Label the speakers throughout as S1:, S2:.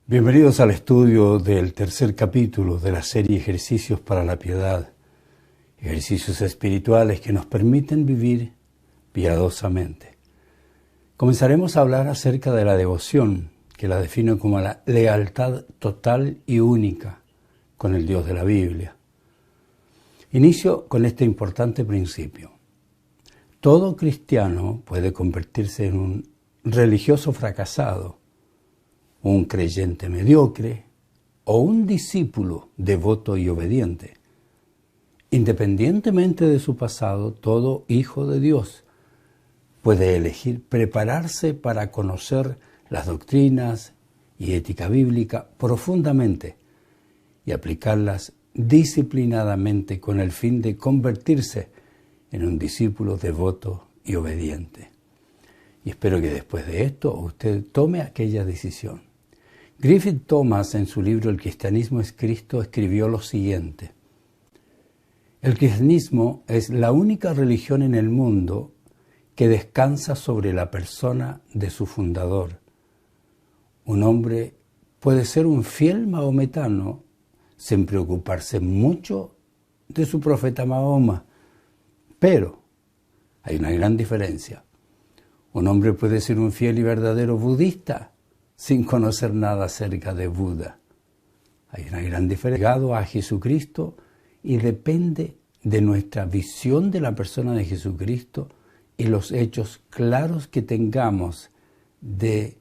S1: Bienvenidos al estudio del tercer capítulo de la serie Ejercicios para la Piedad, ejercicios espirituales que nos permiten vivir piadosamente. Comenzaremos a hablar acerca de la devoción, que la defino como la lealtad total y única con el Dios de la Biblia. Inicio con este importante principio. Todo cristiano puede convertirse en un religioso fracasado, un creyente mediocre o un discípulo devoto y obediente. Independientemente de su pasado, todo hijo de Dios puede elegir prepararse para conocer las doctrinas y ética bíblica profundamente y aplicarlas disciplinadamente con el fin de convertirse en un discípulo devoto y obediente. Y espero que después de esto usted tome aquella decisión. Griffith Thomas, en su libro El cristianismo es Cristo, escribió lo siguiente: el cristianismo es la única religión en el mundo que descansa sobre la persona de su fundador. Un hombre puede ser un fiel mahometano sin preocuparse mucho de su profeta Mahoma, pero hay una gran diferencia. Un hombre puede ser un fiel y verdadero budista sin conocer nada acerca de Buda. Hay una gran diferencia. Llegado a Jesucristo y depende de nuestra visión de la persona de Jesucristo y los hechos claros que tengamos de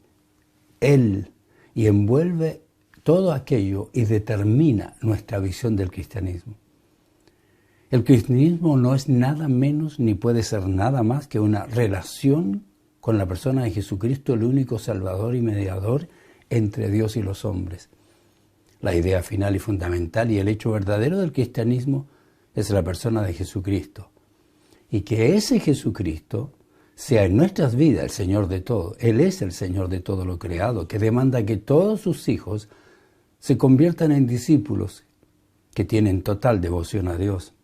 S1: Él, y envuelve todo aquello y determina nuestra visión del cristianismo. El cristianismo no es nada menos ni puede ser nada más que una relación con la persona de Jesucristo, el único Salvador y mediador entre Dios y los hombres. La idea final y fundamental y el hecho verdadero del cristianismo es la persona de Jesucristo. Y que ese Jesucristo sea en nuestras vidas el Señor de todo. Él es el Señor de todo lo creado, que demanda que todos sus hijos se conviertan en discípulos que tienen total devoción a Dios.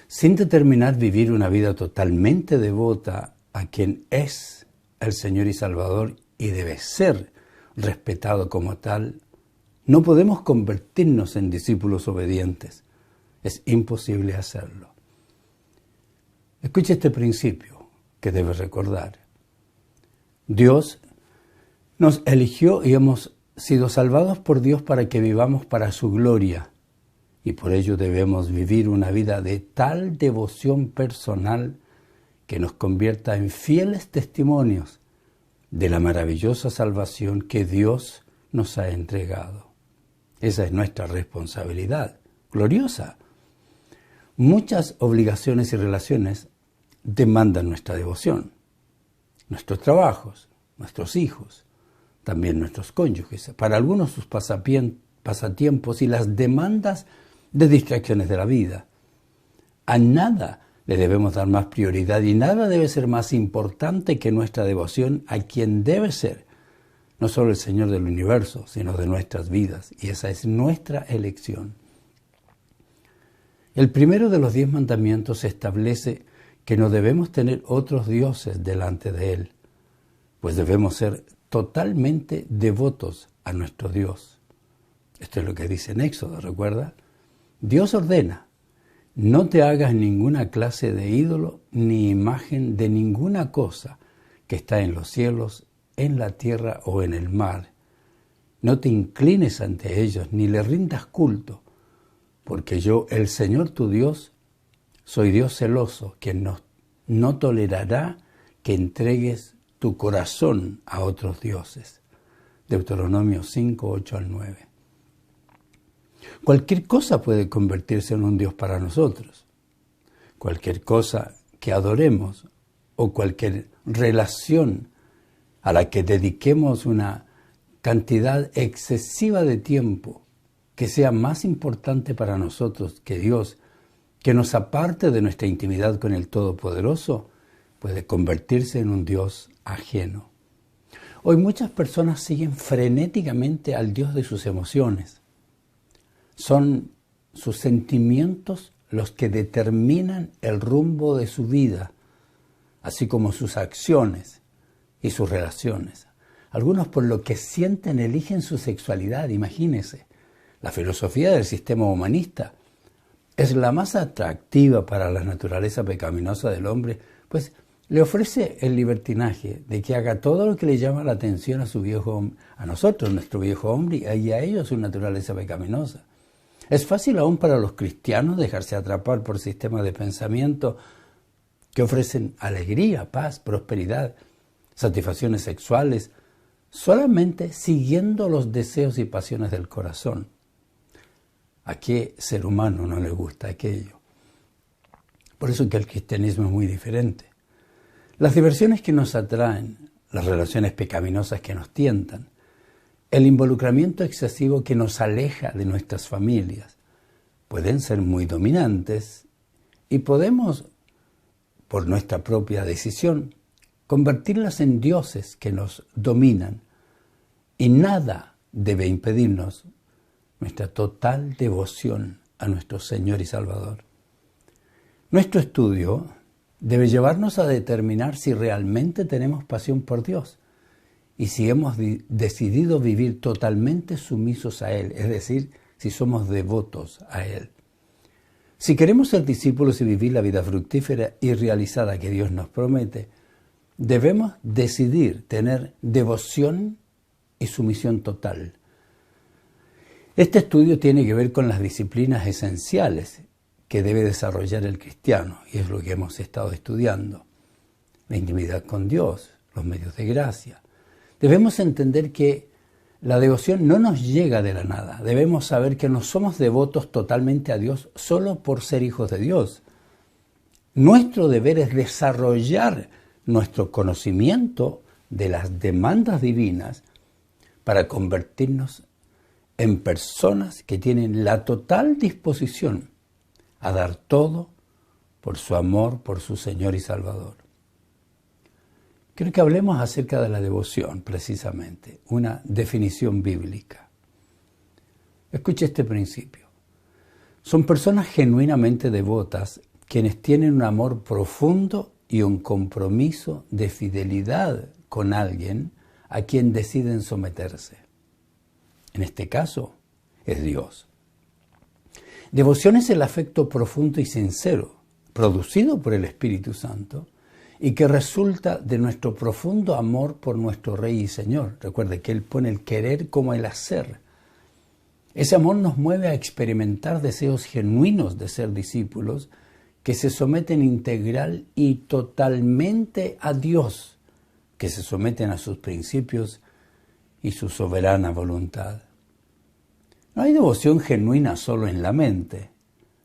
S1: Sin determinar vivir una vida totalmente devota a quien es el Señor y Salvador y debe ser respetado como tal, no podemos convertirnos en discípulos obedientes. Es imposible hacerlo. Escuche este principio que debes recordar. Dios nos eligió y hemos sido salvados por Dios para que vivamos para su gloria, y por ello debemos vivir una vida de tal devoción personal que nos convierta en fieles testimonios de la maravillosa salvación que Dios nos ha entregado. Esa es nuestra responsabilidad, gloriosa. Muchas obligaciones y relaciones demandan nuestra devoción. Nuestros trabajos, nuestros hijos, también nuestros cónyuges, para algunos sus pasatiempos y las demandas de distracciones de la vida. A nada le debemos dar más prioridad y nada debe ser más importante que nuestra devoción a quien debe ser, no solo el Señor del universo, sino de nuestras vidas, y esa es nuestra elección. El primero de los 10 mandamientos establece que no debemos tener otros dioses delante de Él, pues debemos ser totalmente devotos a nuestro Dios. Esto es lo que dice en Éxodo, ¿recuerda? Dios ordena: no te hagas ninguna clase de ídolo ni imagen de ninguna cosa que está en los cielos, en la tierra o en el mar. No te inclines ante ellos ni le rindas culto, porque yo, el Señor tu Dios, soy Dios celoso, quien no tolerará que entregues tu corazón a otros dioses. Deuteronomio 5, 8 al 9. Cualquier cosa puede convertirse en un Dios para nosotros. Cualquier cosa que adoremos o cualquier relación a la que dediquemos una cantidad excesiva de tiempo que sea más importante para nosotros que Dios, que nos aparte de nuestra intimidad con el Todopoderoso, puede convertirse en un Dios ajeno. Hoy muchas personas siguen frenéticamente al Dios de sus emociones. Son sus sentimientos los que determinan el rumbo de su vida, así como sus acciones y sus relaciones. Algunos por lo que sienten eligen su sexualidad, imagínense. La filosofía del sistema humanista es la más atractiva para la naturaleza pecaminosa del hombre, pues le ofrece el libertinaje de que haga todo lo que le llama la atención a su viejo, a nosotros, nuestro viejo hombre, y a ellos su naturaleza pecaminosa. Es fácil aún para los cristianos dejarse atrapar por sistemas de pensamiento que ofrecen alegría, paz, prosperidad, satisfacciones sexuales, solamente siguiendo los deseos y pasiones del corazón. ¿A qué ser humano no le gusta aquello? Por eso que el cristianismo es muy diferente. Las diversiones que nos atraen, las relaciones pecaminosas que nos tientan, el involucramiento excesivo que nos aleja de nuestras familias, pueden ser muy dominantes y podemos, por nuestra propia decisión, convertirlas en dioses que nos dominan, y nada debe impedirnos nuestra total devoción a nuestro Señor y Salvador. Nuestro estudio debe llevarnos a determinar si realmente tenemos pasión por Dios y si hemos decidido vivir totalmente sumisos a Él, es decir, si somos devotos a Él. Si queremos ser discípulos y vivir la vida fructífera y realizada que Dios nos promete, debemos decidir tener devoción y sumisión total. Este estudio tiene que ver con las disciplinas esenciales que debe desarrollar el cristiano, y es lo que hemos estado estudiando. La intimidad con Dios, los medios de gracia. Debemos entender que la devoción no nos llega de la nada. Debemos saber que no somos devotos totalmente a Dios solo por ser hijos de Dios. Nuestro deber es desarrollar nuestro conocimiento de las demandas divinas para convertirnos en personas que tienen la total disposición a dar todo por su amor, por su Señor y Salvador. Quiero que hablemos acerca de la devoción, precisamente, una definición bíblica. Escuche este principio. Son personas genuinamente devotas quienes tienen un amor profundo y un compromiso de fidelidad con alguien a quien deciden someterse. En este caso, es Dios. Devoción es el afecto profundo y sincero, producido por el Espíritu Santo, y que resulta de nuestro profundo amor por nuestro Rey y Señor. Recuerde que Él pone el querer como el hacer. Ese amor nos mueve a experimentar deseos genuinos de ser discípulos que se someten integral y totalmente a Dios, que se someten a sus principios y su soberana voluntad. No hay devoción genuina solo en la mente,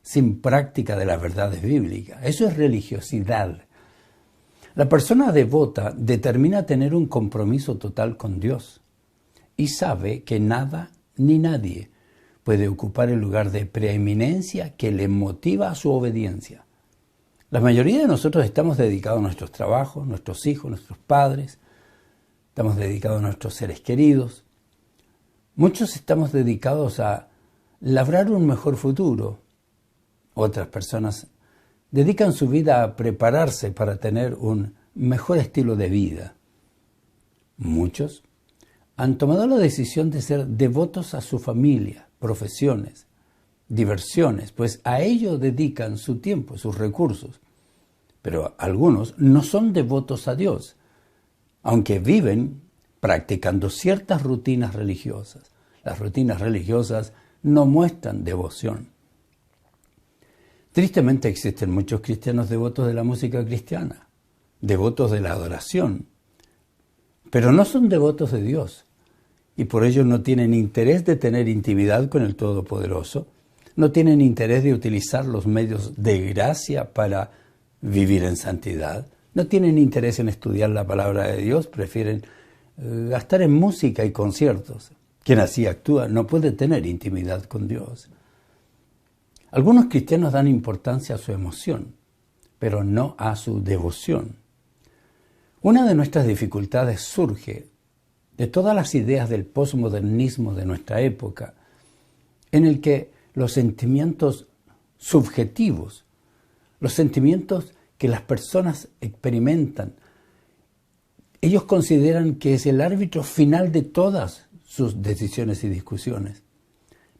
S1: sin práctica de las verdades bíblicas. Eso es religiosidad. La persona devota determina tener un compromiso total con Dios y sabe que nada ni nadie puede ocupar el lugar de preeminencia que le motiva a su obediencia. La mayoría de nosotros estamos dedicados a nuestros trabajos, nuestros hijos, nuestros padres, estamos dedicados a nuestros seres queridos. Muchos estamos dedicados a labrar un mejor futuro. Otras personas dedican su vida a prepararse para tener un mejor estilo de vida. Muchos han tomado la decisión de ser devotos a su familia, profesiones, diversiones, pues a ello dedican su tiempo, sus recursos. Pero algunos no son devotos a Dios, aunque viven practicando ciertas rutinas religiosas. Las rutinas religiosas no muestran devoción. Tristemente existen muchos cristianos devotos de la música cristiana, devotos de la adoración, pero no son devotos de Dios y por ello no tienen interés de tener intimidad con el Todopoderoso, no tienen interés de utilizar los medios de gracia para vivir en santidad, no tienen interés en estudiar la palabra de Dios, prefieren gastar en música y conciertos. Quien así actúa no puede tener intimidad con Dios. Algunos cristianos dan importancia a su emoción, pero no a su devoción. Una de nuestras dificultades surge de todas las ideas del posmodernismo de nuestra época, en el que los sentimientos subjetivos, los sentimientos que las personas experimentan, Ellos consideran que es el árbitro final de todas sus decisiones y discusiones.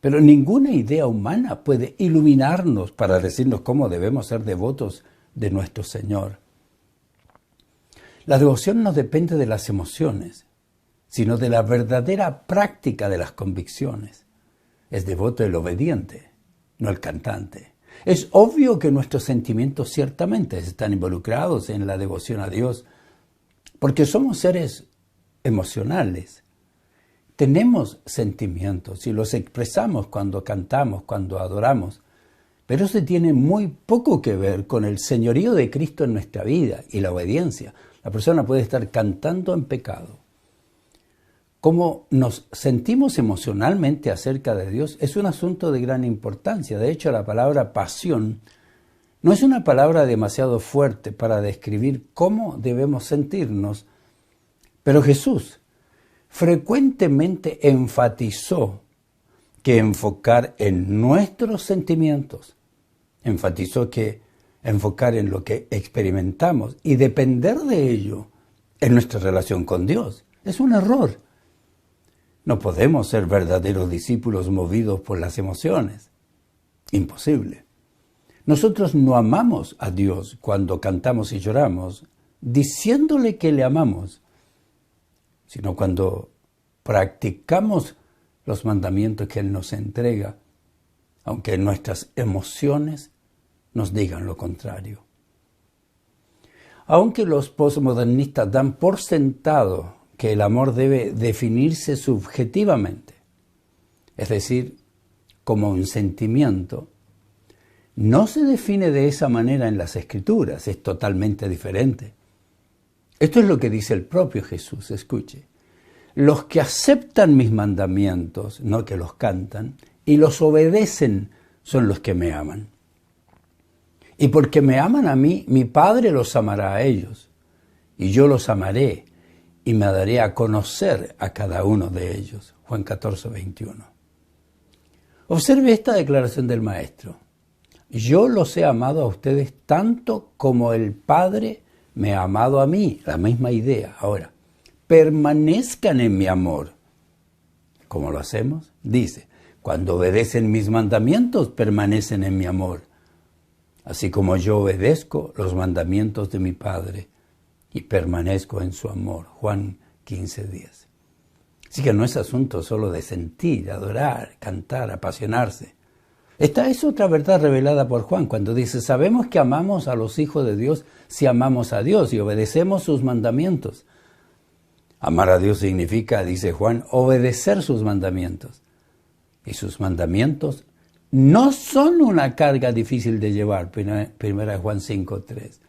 S1: Pero ninguna idea humana puede iluminarnos para decirnos cómo debemos ser devotos de nuestro Señor. La devoción no depende de las emociones, sino de la verdadera práctica de las convicciones. Es devoto el obediente, no el cantante. Es obvio que nuestros sentimientos ciertamente están involucrados en la devoción a Dios, porque somos seres emocionales. Tenemos sentimientos y los expresamos cuando cantamos, cuando adoramos, pero eso tiene muy poco que ver con el señorío de Cristo en nuestra vida y la obediencia. La persona puede estar cantando en pecado. Cómo nos sentimos emocionalmente acerca de Dios es un asunto de gran importancia. De hecho, la palabra pasión no es una palabra demasiado fuerte para describir cómo debemos sentirnos, pero Jesús frecuentemente enfatizó que enfocar en nuestros sentimientos, enfatizó que enfocar en lo que experimentamos y depender de ello en nuestra relación con Dios es un error. No podemos ser verdaderos discípulos movidos por las emociones. Imposible. Nosotros no amamos a Dios cuando cantamos y lloramos, diciéndole que le amamos, sino cuando practicamos los mandamientos que Él nos entrega, aunque nuestras emociones nos digan lo contrario. Aunque los posmodernistas dan por sentado que el amor debe definirse subjetivamente, es decir, como un sentimiento, no se define de esa manera en las Escrituras, es totalmente diferente. Esto es lo que dice el propio Jesús, escuche. Los que aceptan mis mandamientos, no que los cantan, y los obedecen son los que me aman. Y porque me aman a mí, mi Padre los amará a ellos, y yo los amaré, y me daré a conocer a cada uno de ellos. Juan 14, 21. Observe esta declaración del Maestro. Yo los he amado a ustedes tanto como el Padre me ha amado a mí. La misma idea. Ahora, permanezcan en mi amor. ¿Cómo lo hacemos? Dice, cuando obedecen mis mandamientos, permanecen en mi amor. Así como yo obedezco los mandamientos de mi Padre y permanezco en su amor. Juan 15:10. Así que no es asunto solo de sentir, adorar, cantar, apasionarse. Esta es otra verdad revelada por Juan cuando dice, sabemos que amamos a los hijos de Dios si amamos a Dios y obedecemos sus mandamientos. Amar a Dios significa, dice Juan, obedecer sus mandamientos. Y sus mandamientos no son una carga difícil de llevar, 1 Juan 5:3.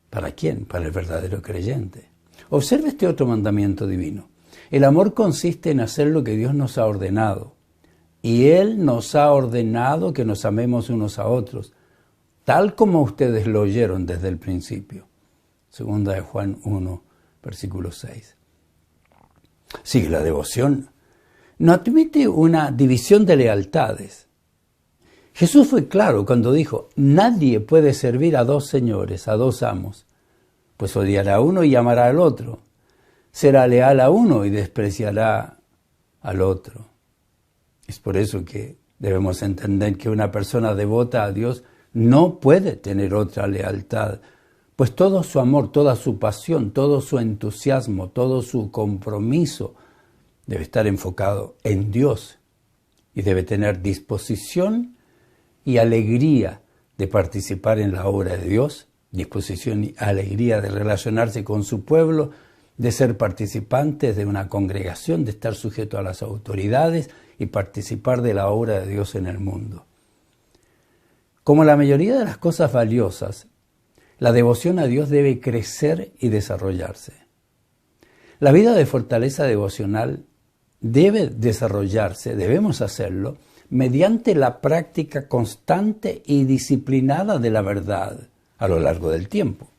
S1: ¿Para quién? Para el verdadero creyente. Observe este otro mandamiento divino. El amor consiste en hacer lo que Dios nos ha ordenado. Y Él nos ha ordenado que nos amemos unos a otros, tal como ustedes lo oyeron desde el principio. 2 Juan 1, versículo 6. Sigue la devoción. No admite una división de lealtades. Jesús fue claro cuando dijo, nadie puede servir a dos señores, a dos amos, pues odiará a uno y amará al otro. Será leal a uno y despreciará al otro. Es por eso que debemos entender que una persona devota a Dios no puede tener otra lealtad, pues todo su amor, toda su pasión, todo su entusiasmo, todo su compromiso debe estar enfocado en Dios y debe tener disposición y alegría de participar en la obra de Dios, disposición y alegría de relacionarse con su pueblo, de ser participantes de una congregación, de estar sujeto a las autoridades y participar de la obra de Dios en el mundo. Como la mayoría de las cosas valiosas, la devoción a Dios debe crecer y desarrollarse. La vida de fortaleza devocional debe desarrollarse, debemos hacerlo, mediante la práctica constante y disciplinada de la verdad a lo largo del tiempo.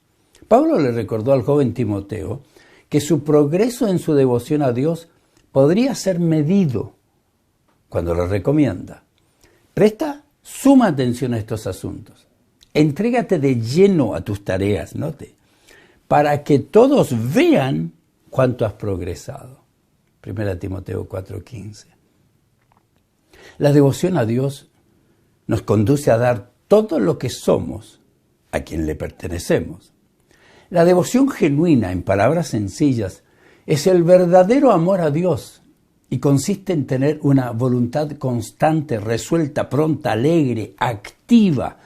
S1: Pablo le recordó al joven Timoteo que su progreso en su devoción a Dios podría ser medido cuando lo recomienda. Presta suma atención a estos asuntos. Entrégate de lleno a tus tareas, note. para que todos vean cuánto has progresado. 1 Timoteo 4:15. La devoción a Dios nos conduce a dar todo lo que somos a quien le pertenecemos. La devoción genuina, en palabras sencillas, es el verdadero amor a Dios y consiste en tener una voluntad constante, resuelta, pronta, alegre, activa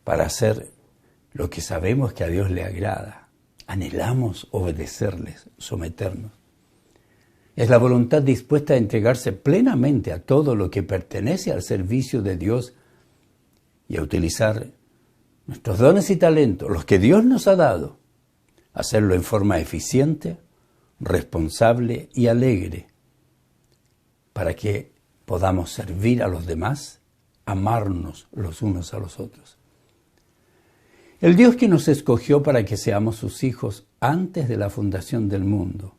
S1: para hacer lo que sabemos que a Dios le agrada. Anhelamos obedecerles, someternos. Es la voluntad dispuesta a entregarse plenamente a todo lo que pertenece al servicio de Dios y a utilizar nuestros dones y talentos, los que Dios nos ha dado, hacerlo en forma eficiente, responsable y alegre, para que podamos servir a los demás, amarnos los unos a los otros. El Dios que nos escogió para que seamos sus hijos antes de la fundación del mundo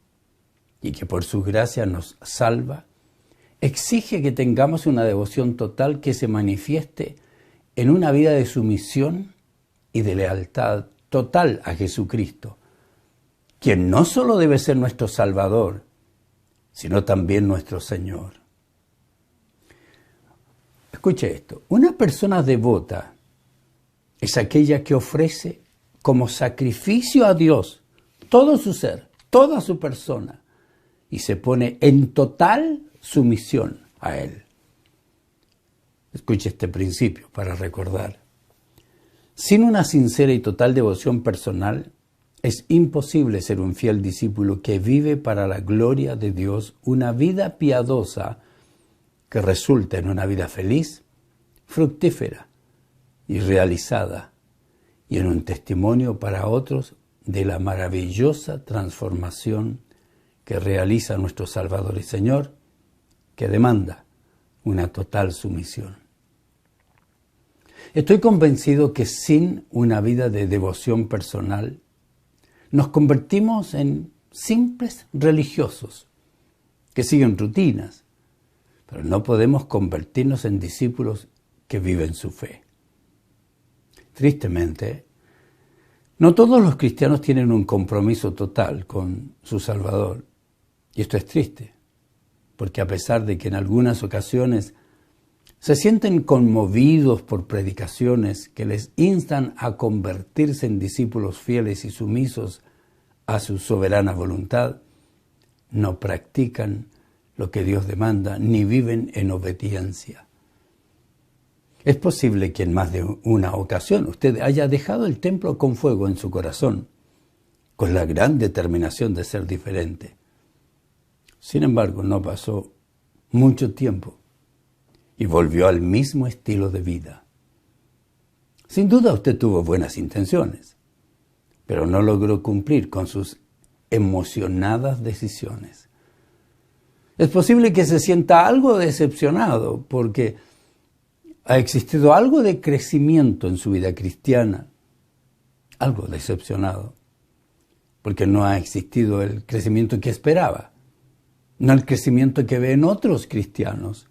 S1: y que por su gracia nos salva, exige que tengamos una devoción total que se manifieste en una vida de sumisión y de lealtad total a Jesucristo, quien no solo debe ser nuestro Salvador, sino también nuestro Señor. Escuche esto, una persona devota es aquella que ofrece como sacrificio a Dios todo su ser, toda su persona, y se pone en total sumisión a Él. Escuche este principio para recordar. Sin una sincera y total devoción personal, es imposible ser un fiel discípulo que vive para la gloria de Dios una vida piadosa que resulta en una vida feliz, fructífera y realizada, y en un testimonio para otros de la maravillosa transformación que realiza nuestro Salvador y Señor, que demanda una total sumisión. Estoy convencido que sin una vida de devoción personal, nos convertimos en simples religiosos que siguen rutinas, pero no podemos convertirnos en discípulos que viven su fe. Tristemente, no todos los cristianos tienen un compromiso total con su Salvador, y esto es triste, porque a pesar de que en algunas ocasiones se sienten conmovidos por predicaciones que les instan a convertirse en discípulos fieles y sumisos a su soberana voluntad, no practican lo que Dios demanda ni viven en obediencia. Es posible que en más de una ocasión usted haya dejado el templo con fuego en su corazón, con la gran determinación de ser diferente. Sin embargo, no pasó mucho tiempo y volvió al mismo estilo de vida. Sin duda usted tuvo buenas intenciones, pero no logró cumplir con sus emocionadas decisiones. Es posible que se sienta algo decepcionado porque ha existido algo de crecimiento en su vida cristiana, algo decepcionado, porque no ha existido el crecimiento que esperaba, no el crecimiento que ve en otros cristianos.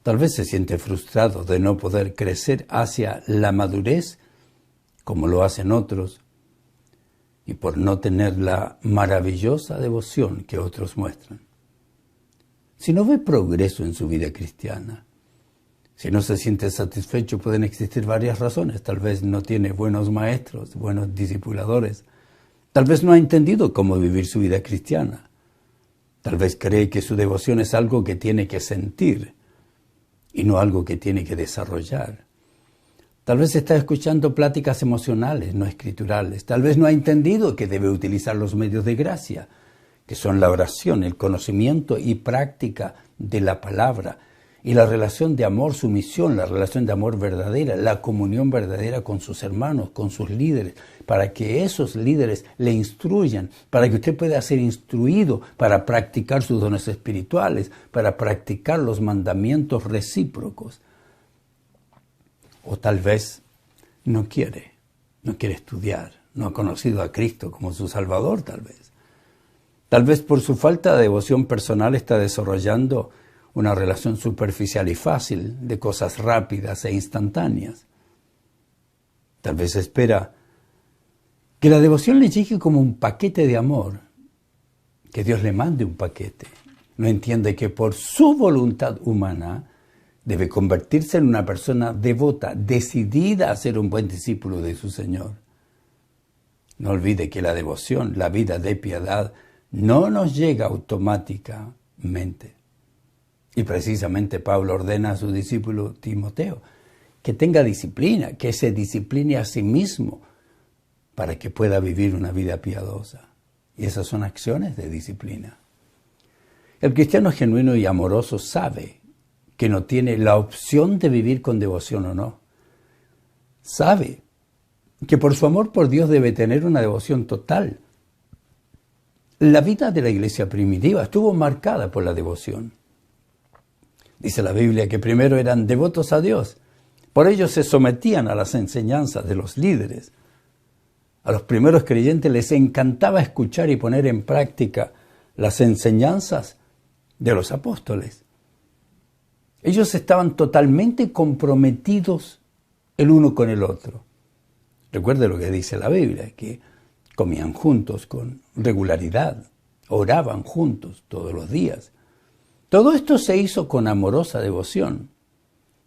S1: Tal vez se siente frustrado de no poder crecer hacia la madurez como lo hacen otros y por no tener la maravillosa devoción que otros muestran. Si no ve progreso en su vida cristiana, si no se siente satisfecho, pueden existir varias razones. Tal vez no tiene buenos maestros, buenos discipuladores. Tal vez no ha entendido cómo vivir su vida cristiana. Tal vez cree que su devoción es algo que tiene que sentir y no algo que tiene que desarrollar. Tal vez está escuchando pláticas emocionales, no escriturales. Tal vez no ha entendido que debe utilizar los medios de gracia, que son la oración, el conocimiento y práctica de la palabra, y la relación de amor, sumisión, la relación de amor verdadera, la comunión verdadera con sus hermanos, con sus líderes, para que esos líderes le instruyan, para que usted pueda ser instruido para practicar sus dones espirituales, para practicar los mandamientos recíprocos. O tal vez no quiere estudiar, no ha conocido a Cristo como su Salvador tal vez. Tal vez por su falta de devoción personal está desarrollando una relación superficial y fácil de cosas rápidas e instantáneas. Tal vez espera Que la devoción le llegue como un paquete de amor, que Dios le mande un paquete. No entiende que por su voluntad humana debe convertirse en una persona devota, decidida a ser un buen discípulo de su Señor. No olvide que la devoción, la vida de piedad, no nos llega automáticamente. Y precisamente Pablo ordena a su discípulo Timoteo que tenga disciplina, que se discipline a sí mismo para que pueda vivir una vida piadosa. Y esas son acciones de disciplina. El cristiano genuino y amoroso sabe que no tiene la opción de vivir con devoción o no. Sabe que por su amor por Dios debe tener una devoción total. La vida de la iglesia primitiva estuvo marcada por la devoción. Dice la Biblia que primero eran devotos a Dios. Por ello se sometían a las enseñanzas de los líderes. A los primeros creyentes les encantaba escuchar y poner en práctica las enseñanzas de los apóstoles. Ellos estaban totalmente comprometidos el uno con el otro. Recuerde lo que dice la Biblia, que comían juntos con regularidad, oraban juntos todos los días. Todo esto se hizo con amorosa devoción.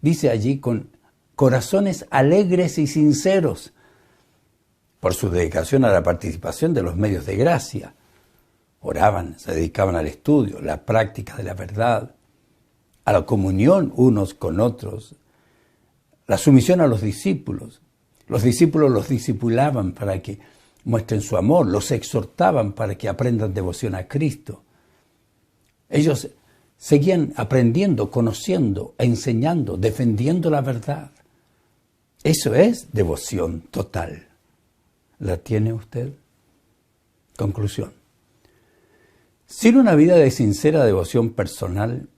S1: Dice allí con corazones alegres y sinceros, por su dedicación a la participación de los medios de gracia. Oraban, se dedicaban al estudio, la práctica de la verdad, a la comunión unos con otros, la sumisión a los discípulos. Los discípulos los discipulaban para que muestren su amor, los exhortaban para que aprendan devoción a Cristo. Ellos seguían aprendiendo, conociendo, enseñando, defendiendo la verdad. Eso es devoción total. ¿La tiene usted? Conclusión. Sin una vida de sincera devoción personal,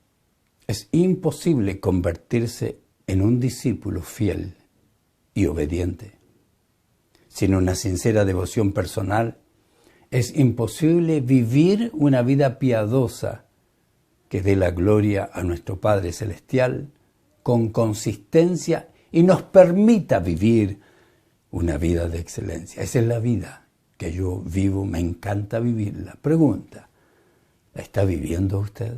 S1: es imposible convertirse en un discípulo fiel y obediente. Sin una sincera devoción personal, es imposible vivir una vida piadosa que dé la gloria a nuestro Padre Celestial con consistencia y nos permita vivir una vida de excelencia. Esa es la vida que yo vivo, me encanta vivirla. Pregunta, ¿la está viviendo usted?